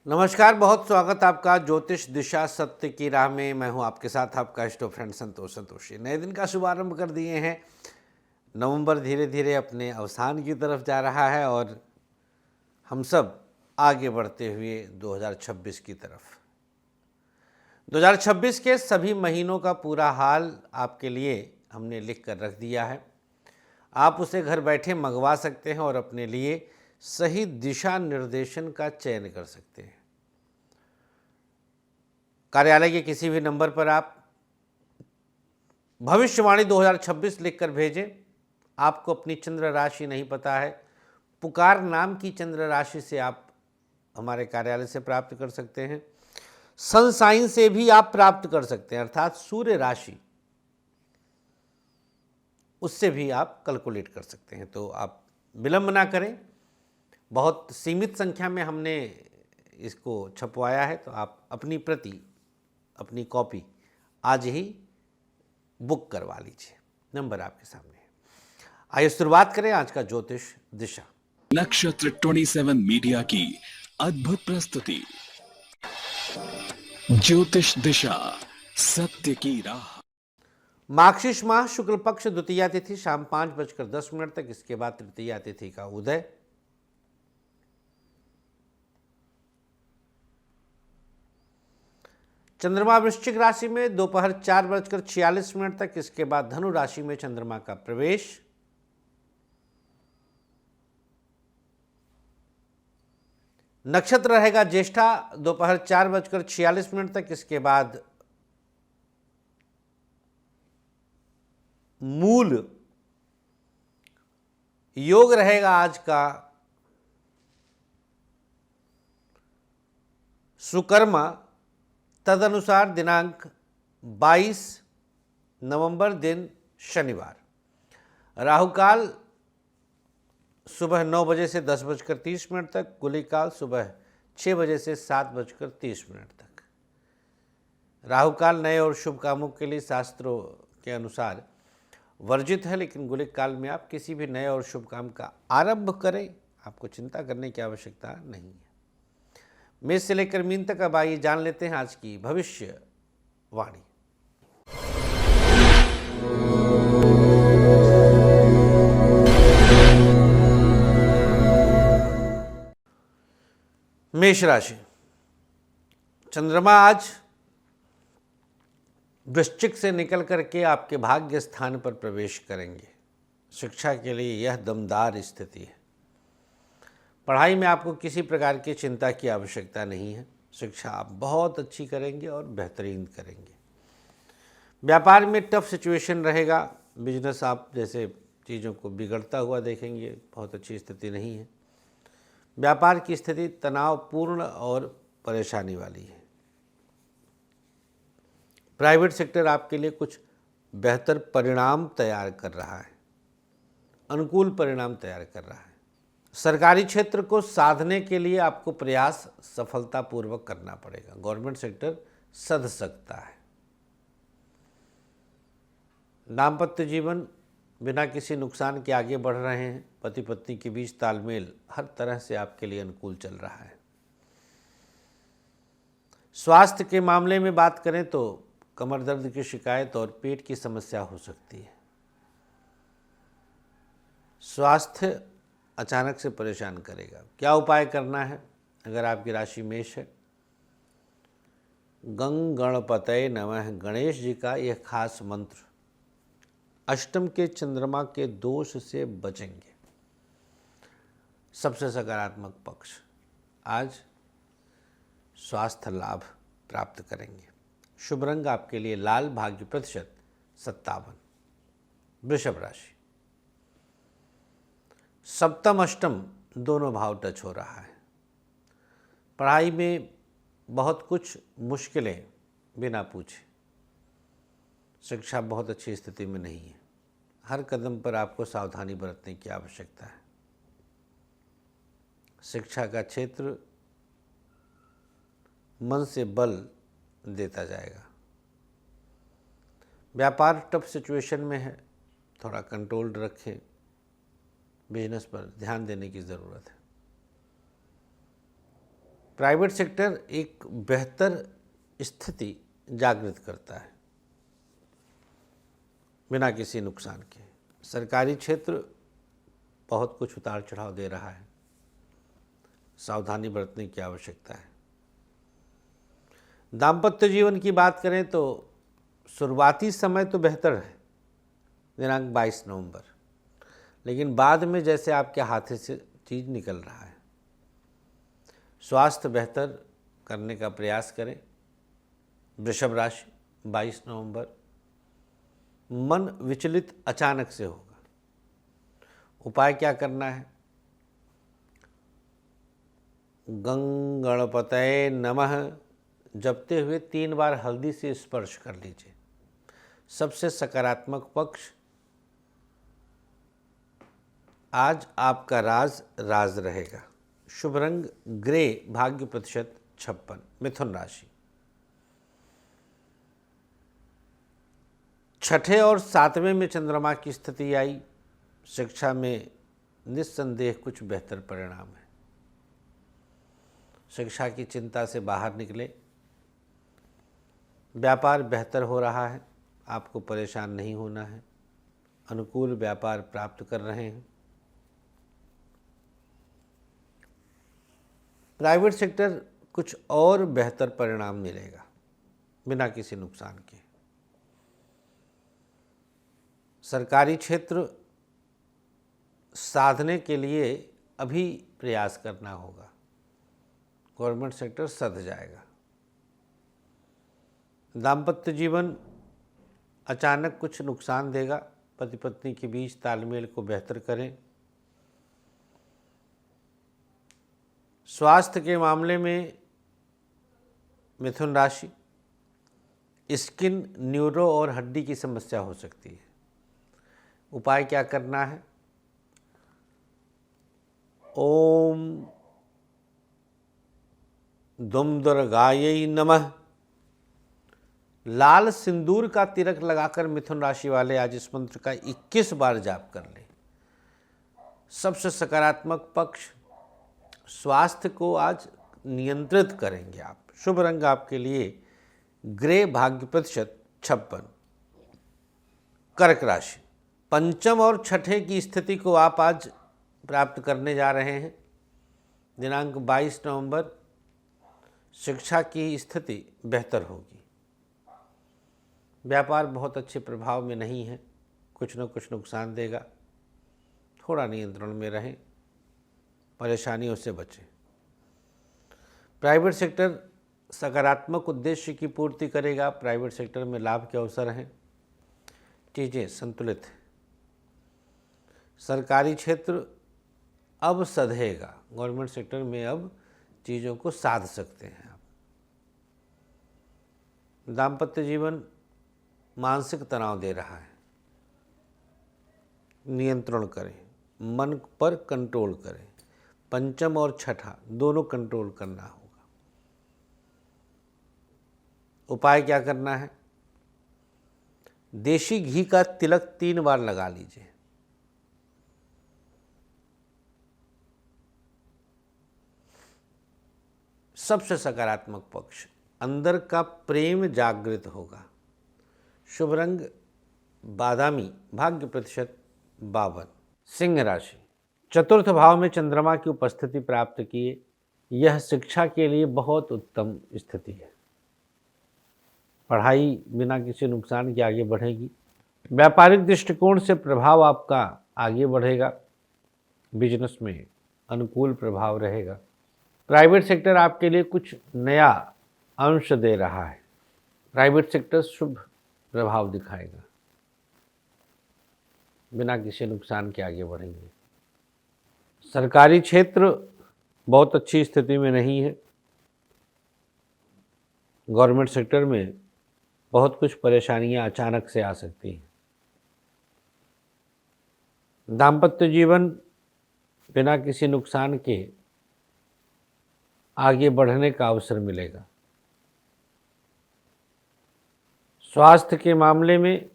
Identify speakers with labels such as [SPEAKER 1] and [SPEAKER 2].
[SPEAKER 1] नमस्कार, बहुत स्वागत आपका ज्योतिष दिशा सत्य की राह में। मैं हूं आपके साथ आपका इष्ट फ्रेंड संतोषी। नए दिन का शुभारंभ कर दिए हैं। नवंबर धीरे धीरे अपने अवसान की तरफ जा रहा है और हम सब आगे बढ़ते हुए 2026 की तरफ। 2026 के सभी महीनों का पूरा हाल आपके लिए हमने लिख कर रख दिया है। आप उसे घर बैठे मंगवा सकते हैं और अपने लिए सही दिशा निर्देशन का चयन कर सकते हैं। कार्यालय के किसी भी नंबर पर आप भविष्यवाणी 2026 लिखकर भेजें। आपको अपनी चंद्र राशि नहीं पता है, पुकार नाम की चंद्र राशि से आप हमारे कार्यालय से प्राप्त कर सकते हैं। सन साइन से भी आप प्राप्त कर सकते हैं, अर्थात सूर्य राशि, उससे भी आप कैलकुलेट कर सकते हैं। तो आप विलंब ना करें। बहुत सीमित संख्या में हमने इसको छपवाया है, तो आप अपनी प्रति, अपनी कॉपी आज ही बुक करवा लीजिए। नंबर आपके सामने है। आइए शुरुआत करें आज का ज्योतिष दिशा।
[SPEAKER 2] नक्षत्र 27 मीडिया की अद्भुत प्रस्तुति ज्योतिष दिशा सत्य की राह।
[SPEAKER 1] मार्गशीर्ष माह शुक्ल पक्ष द्वितीया तिथि शाम 5:10 तक, इसके बाद तृतीया तिथि का उदय। चंद्रमा वृश्चिक राशि में दोपहर 4:46 तक, इसके बाद धनु राशि में चंद्रमा का प्रवेश। नक्षत्र रहेगा ज्येष्ठा दोपहर 4:46 तक, इसके बाद मूल। योग रहेगा आज का सुकर्मा, तदनुसार दिनांक 22 नवंबर दिन शनिवार। राहुकाल सुबह 9 बजे से 10:30 तक, गुलिकाल सुबह 6 बजे से 7:30 तक। राहुकाल नए और शुभ कामों के लिए शास्त्रों के अनुसार वर्जित है, लेकिन गुलिक काल में आप किसी भी नए और शुभ काम का आरंभ करें, आपको चिंता करने की आवश्यकता नहीं है। मेष से लेकर मीन तक अब आइए जान लेते हैं आज की भविष्य वाणी। मेष राशि, चंद्रमा आज वृश्चिक से निकल करके आपके भाग्य स्थान पर प्रवेश करेंगे। शिक्षा के लिए यह दमदार स्थिति है। पढ़ाई में आपको किसी प्रकार की चिंता की आवश्यकता नहीं है। शिक्षा आप बहुत अच्छी करेंगे और बेहतरीन करेंगे। व्यापार में टफ सिचुएशन रहेगा। बिजनेस आप जैसे चीज़ों को बिगड़ता हुआ देखेंगे, बहुत अच्छी स्थिति नहीं है। व्यापार की स्थिति तनावपूर्ण और परेशानी वाली है। प्राइवेट सेक्टर आपके लिए कुछ बेहतर परिणाम तैयार कर रहा है, अनुकूल परिणाम तैयार कर रहा है। सरकारी क्षेत्र को साधने के लिए आपको प्रयास सफलतापूर्वक करना पड़ेगा। गवर्नमेंट सेक्टर सध सकता है। दाम्पत्य जीवन बिना किसी नुकसान के आगे बढ़ रहे हैं। पति पत्नी के बीच तालमेल हर तरह से आपके लिए अनुकूल चल रहा है। स्वास्थ्य के मामले में बात करें तो कमर दर्द की शिकायत और पेट की समस्या हो सकती है। स्वास्थ्य अचानक से परेशान करेगा। क्या उपाय करना है? अगर आपकी राशि मेष है, गंग गणपतये नमः गणेश जी का यह खास मंत्र, अष्टम के चंद्रमा के दोष से बचेंगे। सबसे सकारात्मक पक्ष, आज स्वास्थ्य लाभ प्राप्त करेंगे। शुभ रंग आपके लिए लाल, भाग्य प्रतिशत 57। वृषभ राशि, सप्तम अष्टम दोनों भाव टच हो रहा है। पढ़ाई में बहुत कुछ मुश्किलें बिना पूछे। शिक्षा बहुत अच्छी स्थिति में नहीं है। हर कदम पर आपको सावधानी बरतने की आवश्यकता है। शिक्षा का क्षेत्र मन से बल देता जाएगा। व्यापार टफ सिचुएशन में है, थोड़ा कंट्रोल रखें। बिजनेस पर ध्यान देने की ज़रूरत है। प्राइवेट सेक्टर एक बेहतर स्थिति जागृत करता है बिना किसी नुकसान के। सरकारी क्षेत्र बहुत कुछ उतार चढ़ाव दे रहा है, सावधानी बरतने की आवश्यकता है। दाम्पत्य जीवन की बात करें तो शुरुआती समय तो बेहतर है, दिनांक 22 नवंबर, लेकिन बाद में जैसे आपके हाथ से चीज़ निकल रहा है। स्वास्थ्य बेहतर करने का प्रयास करें। वृषभ राशि 22 नवंबर, मन विचलित अचानक से होगा। उपाय क्या करना है? गं गणपतये नमः जपते हुए 3 बार हल्दी से स्पर्श कर लीजिए। सबसे सकारात्मक पक्ष आज आपका राज रहेगा। शुभ रंग ग्रे, भाग्य प्रतिशत 56। मिथुन राशि, छठे और 7वें में चंद्रमा की स्थिति आई। शिक्षा में निस्संदेह कुछ बेहतर परिणाम है। शिक्षा की चिंता से बाहर निकले। व्यापार बेहतर हो रहा है, आपको परेशान नहीं होना है। अनुकूल व्यापार प्राप्त कर रहे हैं। प्राइवेट सेक्टर कुछ और बेहतर परिणाम मिलेगा बिना किसी नुकसान के। सरकारी क्षेत्र साधने के लिए अभी प्रयास करना होगा। गवर्नमेंट सेक्टर सध जाएगा। दाम्पत्य जीवन अचानक कुछ नुकसान देगा। पति पत्नी के बीच तालमेल को बेहतर करें। स्वास्थ्य के मामले में मिथुन राशि, स्किन, न्यूरो और हड्डी की समस्या हो सकती है। उपाय क्या करना है? ओम दुम दुर्गायै नमः। लाल सिंदूर का तिलक लगाकर मिथुन राशि वाले आज इस मंत्र का 21 बार जाप कर लें। सबसे सकारात्मक पक्ष स्वास्थ्य को आज नियंत्रित करेंगे आप। शुभ रंग आपके लिए ग्रे, भाग्य प्रतिशत 56। कर्क राशि, पंचम और छठे की स्थिति को आप आज प्राप्त करने जा रहे हैं। दिनांक 22 नवंबर, शिक्षा की स्थिति बेहतर होगी। व्यापार बहुत अच्छे प्रभाव में नहीं है, कुछ न कुछ नुकसान देगा। थोड़ा नियंत्रण में रहें, परेशानियों से बचें। प्राइवेट सेक्टर सकारात्मक उद्देश्य की पूर्ति करेगा। प्राइवेट सेक्टर में लाभ के अवसर हैं। चीज़ें संतुलित हैं। सरकारी क्षेत्र अब सधेगा। गवर्नमेंट सेक्टर में अब चीज़ों को साध सकते हैं आप। दाम्पत्य जीवन मानसिक तनाव दे रहा है। नियंत्रण करें, मन पर कंट्रोल करें। पंचम और छठा दोनों कंट्रोल करना होगा। उपाय क्या करना है? देशी घी का तिलक 3 बार लगा लीजिए। सबसे सकारात्मक पक्ष अंदर का प्रेम जागृत होगा। शुभ रंग बादामी, भाग्य प्रतिशत 52। सिंह राशि, चतुर्थ भाव में चंद्रमा की उपस्थिति प्राप्त किए। यह शिक्षा के लिए बहुत उत्तम स्थिति है। पढ़ाई बिना किसी नुकसान के आगे बढ़ेगी। व्यापारिक दृष्टिकोण से प्रभाव आपका आगे बढ़ेगा। बिजनेस में अनुकूल प्रभाव रहेगा। प्राइवेट सेक्टर आपके लिए कुछ नया अंश दे रहा है। प्राइवेट सेक्टर शुभ प्रभाव दिखाएगा। बिना किसी नुकसान के आगे बढ़ेंगे। सरकारी क्षेत्र बहुत अच्छी स्थिति में नहीं है। गवर्नमेंट सेक्टर में बहुत कुछ परेशानियां अचानक से आ सकती हैं। दाम्पत्य जीवन बिना किसी नुकसान के आगे बढ़ने का अवसर मिलेगा। स्वास्थ्य के मामले में